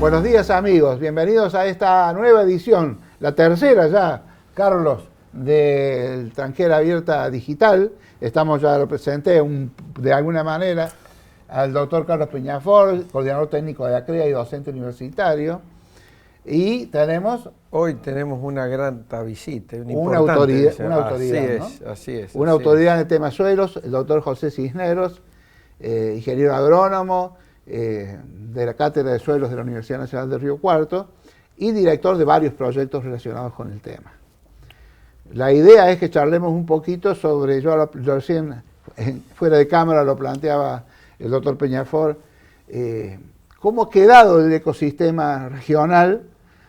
Buenos días amigos, bienvenidos a esta nueva edición, la tercera ya, Carlos, del Tranquera Abierta Digital. Estamos, ya lo presenté de alguna manera, al doctor Carlos Peñafort, coordinador técnico de ACREA y docente universitario. Y hoy tenemos una gran visita, una autoridad, así es. Una autoridad en el tema suelos, el doctor José Cisneros, ingeniero agrónomo, de la Cátedra de Suelos de la Universidad Nacional de Río Cuarto y director de varios proyectos relacionados con el tema. La idea es que charlemos un poquito sobre, yo recién fuera de cámara lo planteaba el doctor Peñafort, cómo ha quedado el ecosistema regional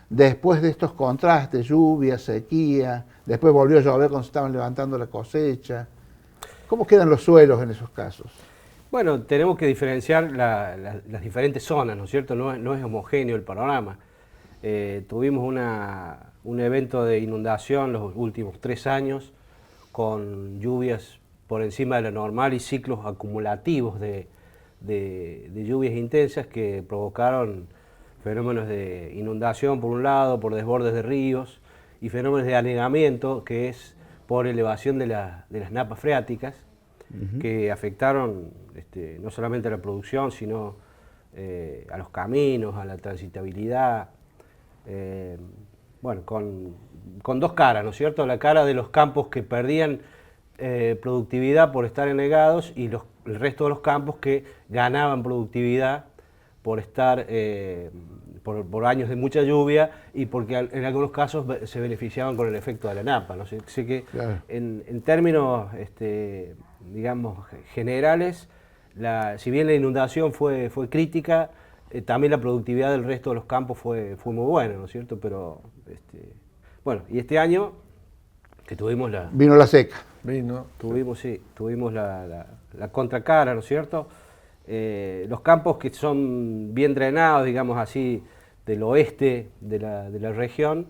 después de estos contrastes, lluvia, sequía, después volvió a llover cuando se estaban levantando la cosecha. ¿Cómo quedan los suelos en esos casos? Bueno, tenemos que diferenciar las diferentes zonas, ¿no es cierto? No es homogéneo el panorama. Tuvimos un evento de inundación los últimos 3 años con lluvias por encima de lo normal y ciclos acumulativos de lluvias intensas que provocaron fenómenos de inundación por un lado, por desbordes de ríos y fenómenos de anegamiento, que es por elevación de las napas freáticas, que afectaron no solamente a la producción, sino a los caminos, a la transitabilidad, bueno, con dos caras, ¿no es cierto? La cara de los campos que perdían productividad por estar anegados y el resto de los campos que ganaban productividad por estar por años de mucha lluvia y porque en algunos casos se beneficiaban con el efecto de la napa, ¿no? Sé que claro. En términos digamos generales, si bien la inundación fue crítica, también la productividad del resto de los campos fue muy buena, ¿no es cierto? Pero bueno, y este año que tuvimos vino la seca. Tuvimos la contracara, ¿no es cierto? Los campos que son bien drenados, digamos así, del oeste de la región,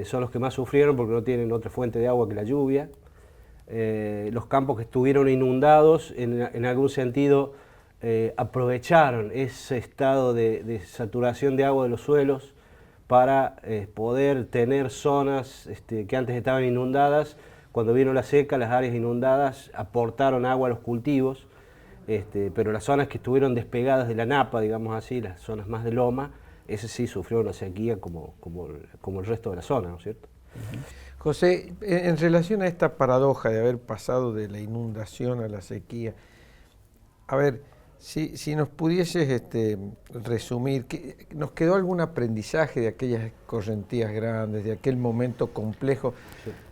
son los que más sufrieron porque no tienen otra fuente de agua que la lluvia. Los campos que estuvieron inundados, en algún sentido, aprovecharon ese estado de saturación de agua de los suelos para poder tener zonas que antes estaban inundadas. Cuando vino la seca, las áreas inundadas aportaron agua a los cultivos, pero las zonas que estuvieron despegadas de la napa, digamos así, las zonas más de loma, esas sí sufrieron una sequía como el resto de la zona, ¿no es cierto? José, en relación a esta paradoja de haber pasado de la inundación a la sequía, a ver, si nos pudieses resumir, ¿nos quedó algún aprendizaje de aquellas correntías grandes, de aquel momento complejo?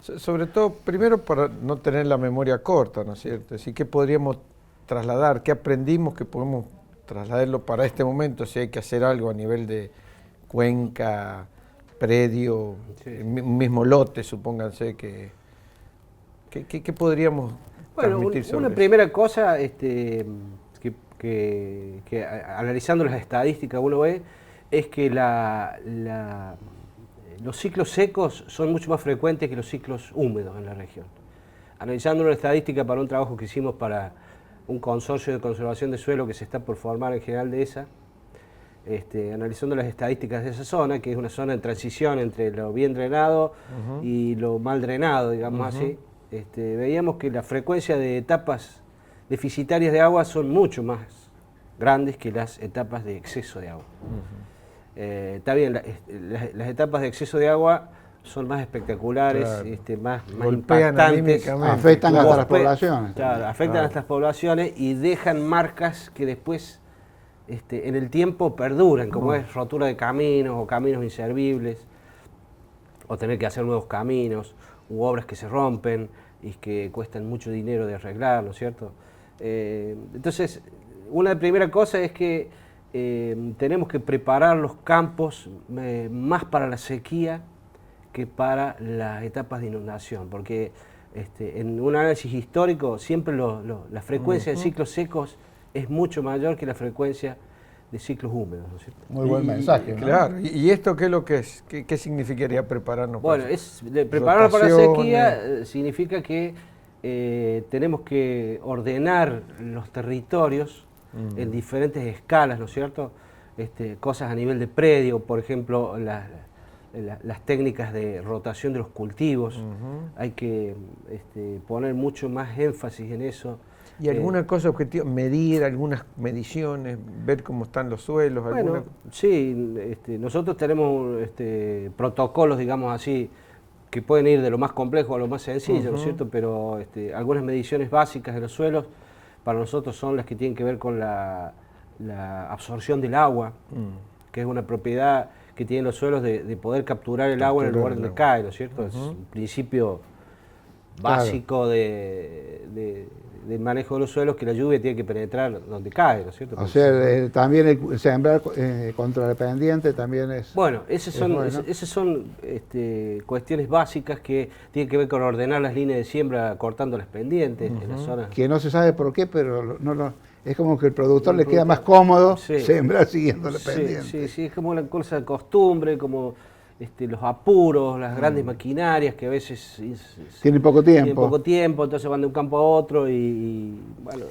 Sí. Sobre todo, primero, para no tener la memoria corta, ¿no es cierto? Así que podríamos trasladar, ¿qué aprendimos que podemos trasladarlo para este momento? Si hay que hacer algo a nivel de cuenca, predio, sí. Un mismo lote, supónganse, ¿qué podríamos transmitir sobre una eso? Primera cosa que analizando las estadísticas uno ve es que los ciclos secos son mucho más frecuentes que los ciclos húmedos en la región. Analizando una estadística para un trabajo que hicimos para un consorcio de conservación de suelo que se está por formar en General Dehesa, analizando las estadísticas de esa zona, que es una zona en transición entre lo bien drenado y lo mal drenado, digamos así, veíamos que la frecuencia de etapas deficitarias de agua son mucho más grandes que las etapas de exceso de agua. Está bien, las etapas de exceso de agua son más espectaculares, claro. más impactantes. Afectan hasta las poblaciones. Claro, afectan a las poblaciones y dejan marcas que después en el tiempo perduran, como es rotura de caminos o caminos inservibles, o tener que hacer nuevos caminos, u obras que se rompen y que cuestan mucho dinero de arreglar, ¿no es cierto? Entonces, una primera cosa es que tenemos que preparar los campos más para la sequía que para las etapas de inundación, porque en un análisis histórico siempre la frecuencia de ciclos secos es mucho mayor que la frecuencia de ciclos húmedos, ¿no es cierto? Muy buen mensaje, ¿no? Claro, ¿y esto qué es lo que es? ¿Qué significaría prepararnos para eso? Bueno, prepararnos para la sequía significa que tenemos que ordenar los territorios en diferentes escalas, ¿no es cierto? cosas a nivel de predio, por ejemplo, las técnicas de rotación de los cultivos. Hay que poner mucho más énfasis en eso. ¿Y alguna cosa objetiva? Medir algunas mediciones, ver cómo están los suelos. Bueno, sí, nosotros tenemos protocolos, digamos así, que pueden ir de lo más complejo a lo más sencillo, ¿no es cierto? Pero algunas mediciones básicas de los suelos para nosotros son las que tienen que ver con la absorción del agua, que es una propiedad que tienen los suelos de poder capturar el agua en el lugar donde cae, ¿no es cierto? Es un principio básico del manejo de los suelos, que la lluvia tiene que penetrar donde cae, ¿no es cierto? O sea, también el sembrar contra la pendiente también es... Bueno, esas son cuestiones básicas que tienen que ver con ordenar las líneas de siembra cortando las pendientes en las zonas. Que no se sabe por qué, pero es como que el productor le queda más cómodo sembrar siguiendo la pendiente. Sí, es como una cosa de costumbre, como los apuros, las grandes maquinarias que a veces tienen poco tiempo. Tienen poco tiempo, entonces van de un campo a otro y bueno,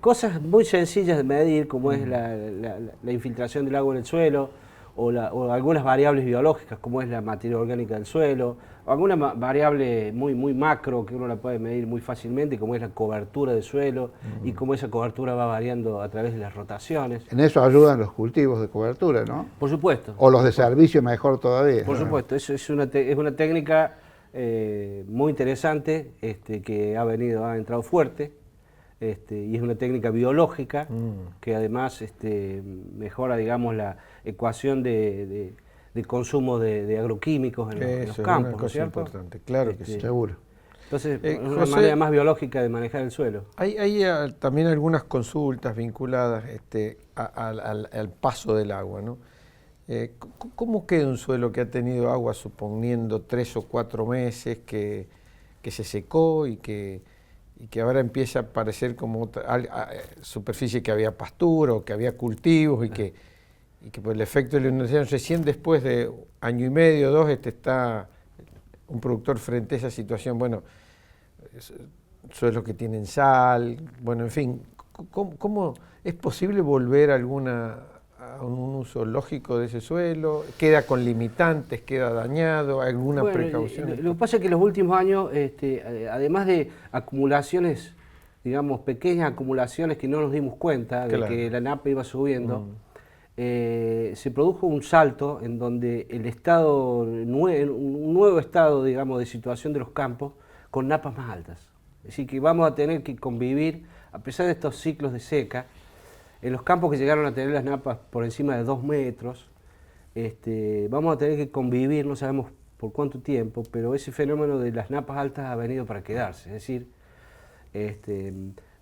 cosas muy sencillas de medir, como es la infiltración del agua en el suelo, o algunas variables biológicas, como es la materia orgánica del suelo, o alguna variable muy macro que uno la puede medir muy fácilmente, como es la cobertura del suelo, y cómo esa cobertura va variando a través de las rotaciones. En eso ayudan los cultivos de cobertura, ¿no? Por supuesto. O los de servicio, mejor todavía. Por supuesto, eso es una técnica muy interesante, que ha entrado fuerte, y es una técnica biológica que además mejora, digamos, la ecuación de consumo de agroquímicos en los campos, ¿no es cierto? Importante, claro que sí. Seguro. Entonces, es una manera más biológica de manejar el suelo. Hay también algunas consultas vinculadas al paso del agua, ¿no? ¿Cómo queda un suelo que ha tenido agua, suponiendo 3 o 4 meses, que se secó y que ahora empieza a parecer como superficie que había pastura o que había cultivos y que por el efecto de la inundación, recién después de año y medio, 2, está un productor frente a esa situación? Bueno, suelos que tienen sal, bueno, en fin, ¿cómo es posible volver a un uso lógico de ese suelo? ¿Queda con limitantes? ¿Queda dañado? ¿Alguna precaución? Lo que pasa es que en los últimos años, además de acumulaciones, digamos, pequeñas acumulaciones que no nos dimos cuenta de que la napa iba subiendo, se produjo un salto en donde un nuevo estado, digamos, de situación de los campos con napas más altas. Es decir, que vamos a tener que convivir, a pesar de estos ciclos de seca, en los campos que llegaron a tener las napas por encima de 2 metros, vamos a tener que convivir, no sabemos por cuánto tiempo, pero ese fenómeno de las napas altas ha venido para quedarse. Es decir,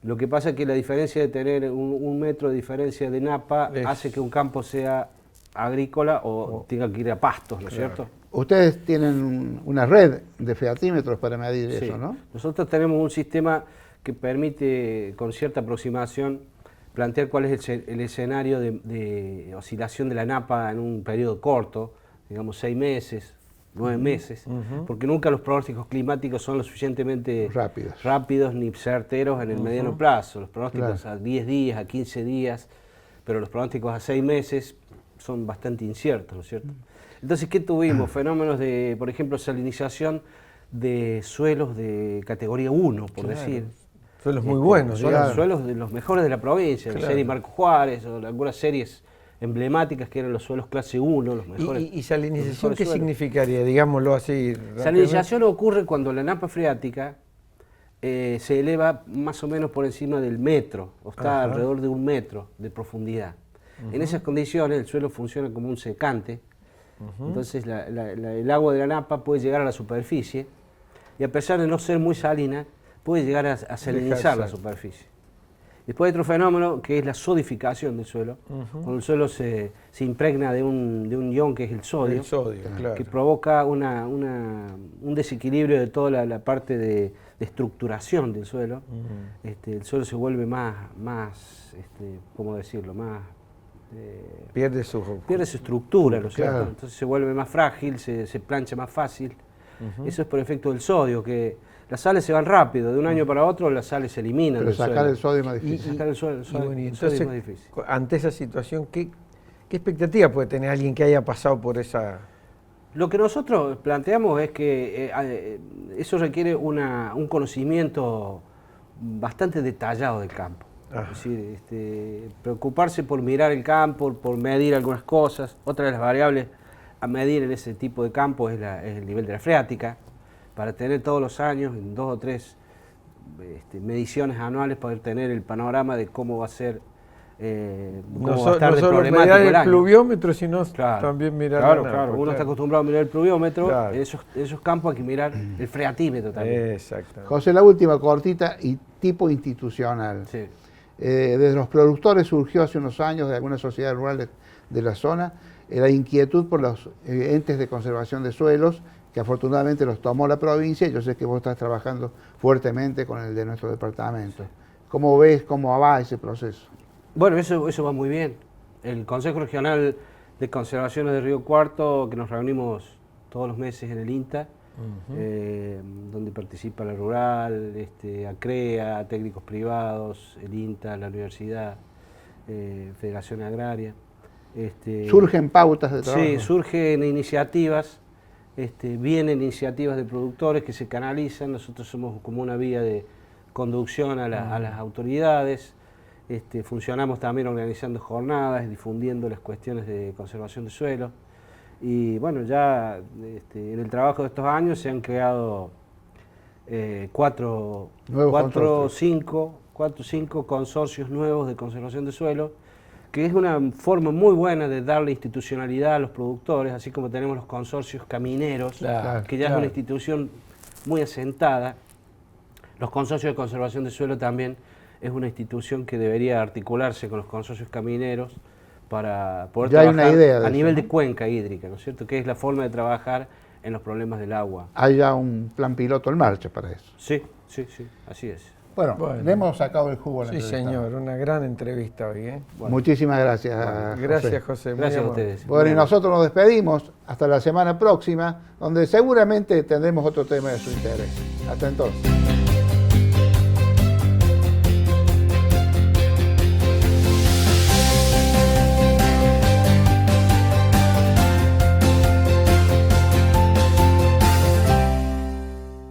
lo que pasa es que la diferencia de tener un metro de diferencia de napa hace que un campo sea agrícola o tenga que ir a pastos, ¿no es cierto? Ustedes tienen una red de featímetros para medir eso, ¿no? Nosotros tenemos un sistema que permite, con cierta aproximación, plantear cuál es el escenario de oscilación de la napa en un periodo corto, digamos 6 meses, 9 meses, porque nunca los pronósticos climáticos son lo suficientemente rápidos ni certeros en el mediano plazo. Los pronósticos a 10 días, a 15 días, pero los pronósticos a 6 meses son bastante inciertos, ¿no es cierto? Entonces, ¿qué tuvimos? Fenómenos de, por ejemplo, salinización de suelos de categoría 1, por decir. Suelos muy buenos, suelos de los mejores de la provincia, la serie Marco Juárez, o algunas series emblemáticas que eran los suelos clase 1, los mejores. ¿Y salinización qué significaría, digámoslo así? Salinización ocurre cuando la napa freática se eleva más o menos por encima del metro, o está alrededor de 1 metro de profundidad. En esas condiciones el suelo funciona como un secante, entonces el agua de la napa puede llegar a la superficie y a pesar de no ser muy salina, puede llegar a salinizar la superficie. Después hay otro fenómeno que es la sodificación del suelo, cuando el suelo se impregna de un ion que es el sodio, que provoca un desequilibrio de toda la parte de estructuración del suelo. El suelo se vuelve más ¿cómo decirlo? Pierde su estructura, ¿no es cierto? Entonces se vuelve más frágil, se plancha más fácil. Eso es por efecto del sodio, que las sales se van rápido, de un año para otro las sales se eliminan. Pero sacar el sodio es más difícil. Sacar el sodio entonces, es más difícil. ante esa situación, ¿qué expectativa puede tener alguien que haya pasado por esa...? Lo que nosotros planteamos es que eso requiere un conocimiento bastante detallado del campo. Es decir, preocuparse por mirar el campo, por medir algunas cosas. Otra de las variables a medir en ese tipo de campo es el nivel de la freática, para tener todos los años, en 2 o 3 mediciones anuales, poder tener el panorama de cómo va a ser, cómo va a estar de problemático mirar el año. Pluviómetro, sino también mirar Claro, uno está acostumbrado a mirar el pluviómetro, esos campos hay que mirar el freatímetro también. Exacto. José, la última cortita y tipo institucional. Sí. Desde los productores surgió hace unos años de algunas sociedades rurales de la zona la inquietud por los entes de conservación de suelos, que afortunadamente los tomó la provincia, y yo sé que vos estás trabajando fuertemente con el de nuestro departamento. ¿Cómo ves, cómo va ese proceso? Bueno, eso va muy bien. El Consejo Regional de Conservaciones de Río Cuarto, que nos reunimos todos los meses en el INTA, donde participa la Rural, ACREA, técnicos privados, el INTA, la Universidad, Federación Agraria. ¿Surgen pautas de trabajo? Sí, surgen iniciativas, vienen iniciativas de productores que se canalizan. Nosotros somos como una vía de conducción a las autoridades. Funcionamos también organizando jornadas, difundiendo las cuestiones de conservación de suelo. Y bueno, ya en el trabajo de estos años se han creado 4 o 5 consorcios nuevos de conservación de suelo, que es una forma muy buena de darle institucionalidad a los productores, así como tenemos los consorcios camineros, que ya es una institución muy asentada. Los consorcios de conservación de suelo también es una institución que debería articularse con los consorcios camineros para poder ya trabajar hay una idea a nivel ¿no? de cuenca hídrica, ¿no es cierto? Que es la forma de trabajar en los problemas del agua. Hay ya un plan piloto en marcha para eso. Sí, así es. Bueno, le hemos sacado el jugo a la Sí, entrevista. señor, una gran entrevista hoy. Bueno. Muchísimas gracias. Gracias, José. Gracias a muy amable. ustedes. Bueno, y nosotros nos despedimos hasta la semana próxima, donde seguramente tendremos otro tema de su interés. Hasta entonces.